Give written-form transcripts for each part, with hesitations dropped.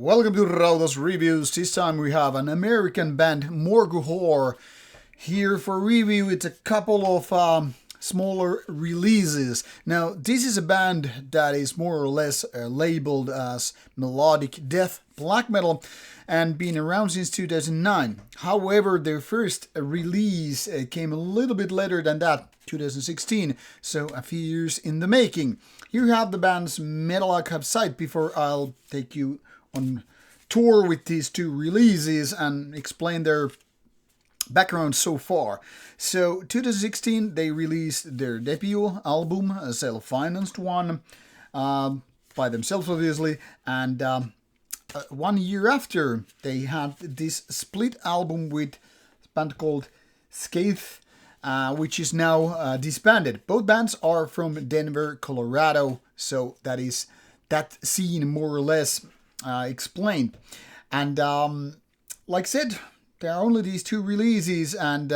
Welcome to Rauta's Reviews. This time we have an American band, Morgue Whore, here for review. It's a couple of smaller releases. Now, this is a band that is more or less labeled as melodic death black metal and been around since 2009. However, their first release came a little bit later than that, 2016, so a few years in the making. Here you have the band's melodic website before I'll take you on tour with these two releases and explain their background so far. So 2016 they released their debut album, a self-financed one, by themselves obviously, and 1 year after they had this split album with a band called Skeid, which is now disbanded. Both bands are from Denver, Colorado, so that is that scene more or less explained. And like I said, there are only these two releases, and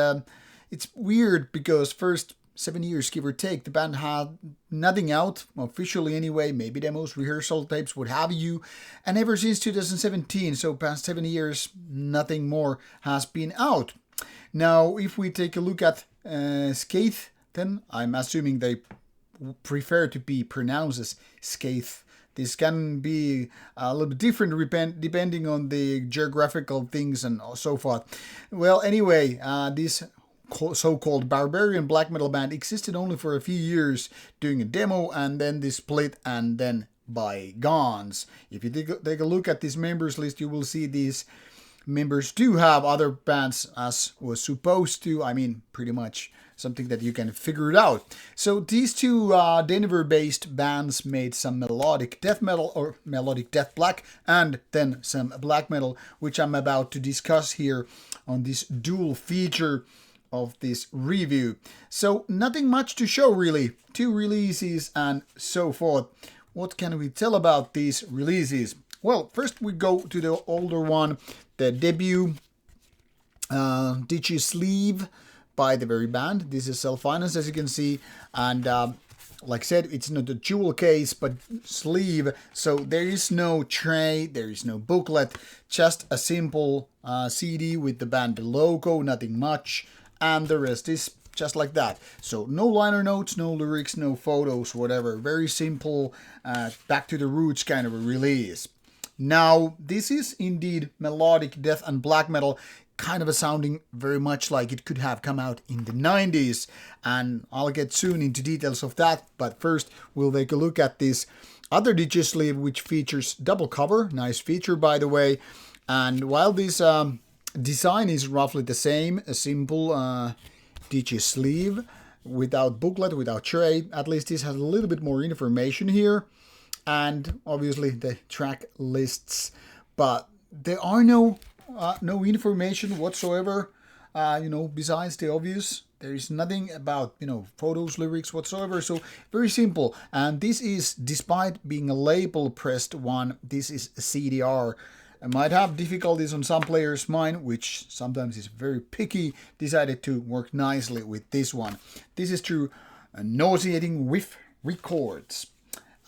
it's weird because first 7 years, give or take, the band had nothing out, officially anyway, maybe demos, rehearsal tapes, what have you, and ever since 2017, so past 7 years, nothing more has been out. Now, if we take a look at Skeid, then I'm assuming they prefer to be pronounced as Skeid. This can be a little bit different depending on the geographical things and so forth. Well, anyway, this so-called barbarian black metal band existed only for a few years, doing a demo and then they split and then bygones. If you take a look at this members list, you will see these members do have other bands as was supposed to. I mean, pretty much something that you can figure it out. So these two Denver-based bands made some melodic death metal or melodic death black and then some black metal, which I'm about to discuss here on this dual feature of this review. So nothing much to show really. Two releases and so forth. What can we tell about these releases? Well, first we go to the older one, the debut Digi Sleeve by the very band. This is self-financed, as you can see, and like I said, it's not a jewel case but sleeve, so there is no tray, there is no booklet, just a simple CD with the band logo, nothing much, and the rest is just like that. So no liner notes, no lyrics, no photos, whatever. Very simple, back to the roots kind of a release. Now, this is indeed melodic death and black metal, kind of a sounding very much like it could have come out in the 90s, and I'll get soon into details of that, but first we'll take a look at this other Digisleeve, which features double cover, nice feature by the way, and while this design is roughly the same, a simple Digisleeve without booklet, without tray, at least this has a little bit more information here, and obviously the track lists, but there are no information whatsoever, besides the obvious. There is nothing about, photos, lyrics whatsoever, so very simple. And this is, despite being a label pressed one, this is a CDR. I might have difficulties on some players' mind, which sometimes is very picky, decided to work nicely with this one. This is through Nauseating Whiff Records.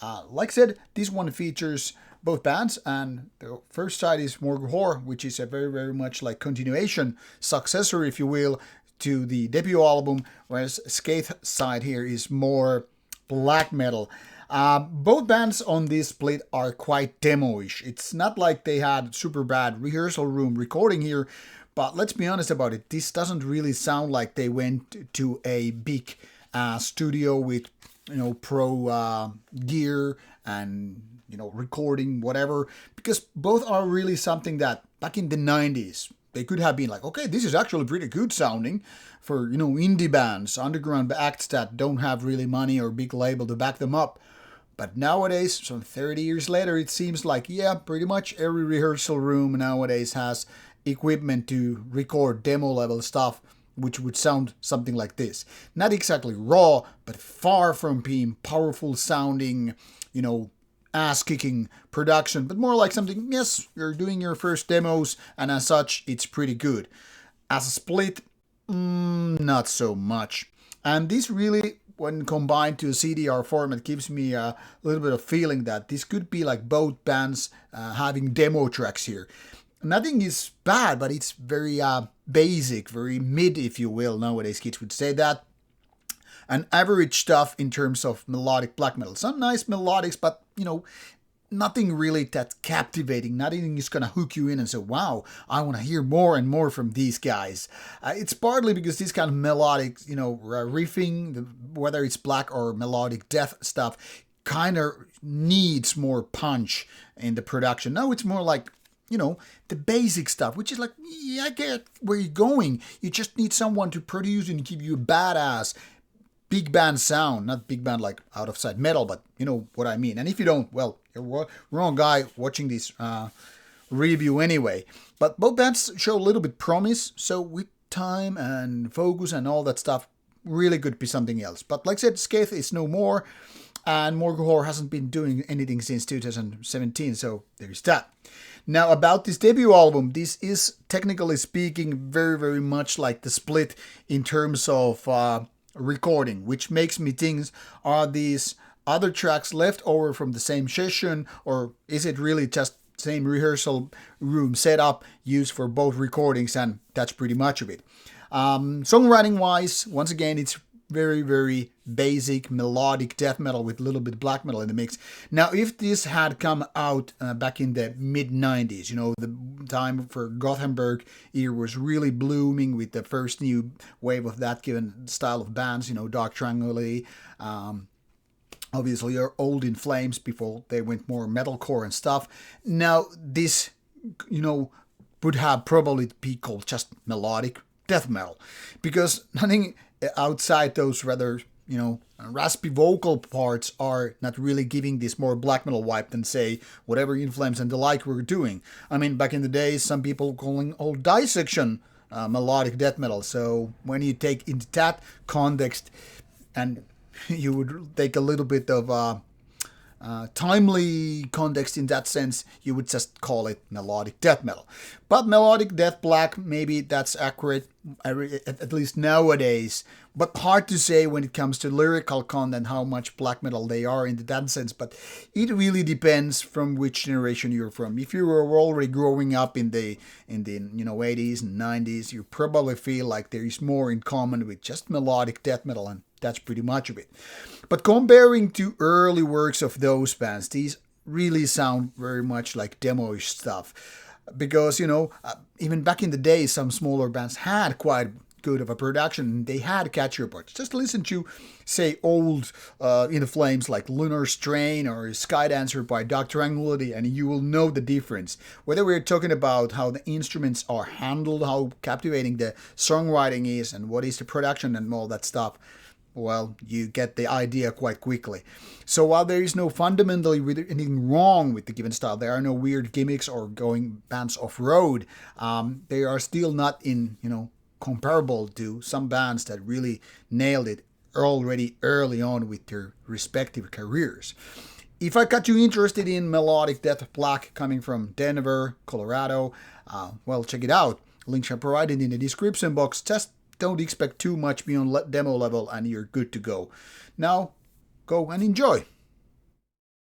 Like I said, this one features both bands, and the first side is Morgue Whore, which is a very, very much like continuation, successor, if you will, to the debut album, whereas Skeid side here is more black metal. Both bands on this split are quite demo-ish. It's not like they had super bad rehearsal room recording here, but let's be honest about it, this doesn't really sound like they went to a big studio with, pro gear and recording, whatever, because both are really something that back in the 90s, they could have been like, okay, this is actually pretty good sounding for, indie bands, underground acts that don't have really money or big label to back them up. But nowadays, some 30 years later, it seems like, yeah, pretty much every rehearsal room nowadays has equipment to record demo level stuff, which would sound something like this. Not exactly raw, but far from being powerful sounding, ass-kicking production, but more like something, yes, you're doing your first demos, and as such, it's pretty good. As a split, not so much. And this really when combined to a CDR format, gives me a little bit of feeling that this could be like both bands having demo tracks here. Nothing is bad, but it's very basic, very mid, if you will. Nowadays, kids would say that. And average stuff in terms of melodic black metal. Some nice melodics, but, you know, nothing really that captivating. Nothing is going to hook you in and say, wow, I want to hear more and more from these guys. It's partly because this kind of melodic, you know, riffing, whether it's black or melodic death stuff, kind of needs more punch in the production. Now it's more like, you know, the basic stuff, which is like, yeah, I get where you're going. You just need someone to produce and give you a badass big band sound, not big band like out of sight metal, but you know what I mean. And if you don't, well, you're wrong guy watching this review anyway. But both bands show a little bit promise, so with time and focus and all that stuff, really could be something else. But like I said, Skeid is no more, and Morgue Whore hasn't been doing anything since 2017, so there's that. Now about this debut album, this is technically speaking very, very much like the Split in terms of recording, which makes me think, are these other tracks left over from the same session, or is it really just same rehearsal room setup used for both recordings? And that's pretty much of it. Songwriting wise, once again, it's very, very basic melodic death metal with a little bit black metal in the mix. Now, if this had come out back in the mid 90s, you know, the time for Gothenburg era was really blooming with the first new wave of that given style of bands, you know, Dark Tranquility, obviously are Old in Flames before they went more metalcore and stuff. Now, this, you know, would have probably be called just melodic death metal, because nothing outside those rather, you know, raspy vocal parts are not really giving this more black metal vibe than, say, whatever In Flames and the like were doing. I mean, back in the days, some people calling old Dissection melodic death metal. So when you take into that context, and you would take a little bit of timely context in that sense, you would just call it melodic death metal. But melodic death black, maybe that's accurate, at least nowadays. But hard to say when it comes to lyrical content how much black metal they are in that sense. But it really depends from which generation you're from. If you were already growing up in the you know 80s and 90s, you probably feel like there is more in common with just melodic death metal, and that's pretty much of it. But comparing to early works of those bands, these really sound very much like demo-ish stuff. Because, you know, even back in the day, some smaller bands had quite good of a production. They had catchier parts. Just listen to, say, old In the Flames like Lunar Strain or Skydancer by Dark Tranquility, and you will know the difference. Whether we're talking about how the instruments are handled, how captivating the songwriting is, and what is the production and all that stuff, well, you get the idea quite quickly. So while there is no fundamentally anything wrong with the given style, there are no weird gimmicks or going bands off-road, they are still not in, you know, comparable to some bands that really nailed it already early on with their respective careers. If I got you interested in melodic death black coming from Denver, Colorado, well, check it out. Links are provided in the description box. Just don't expect too much beyond demo level and you're good to go. Now, go and enjoy.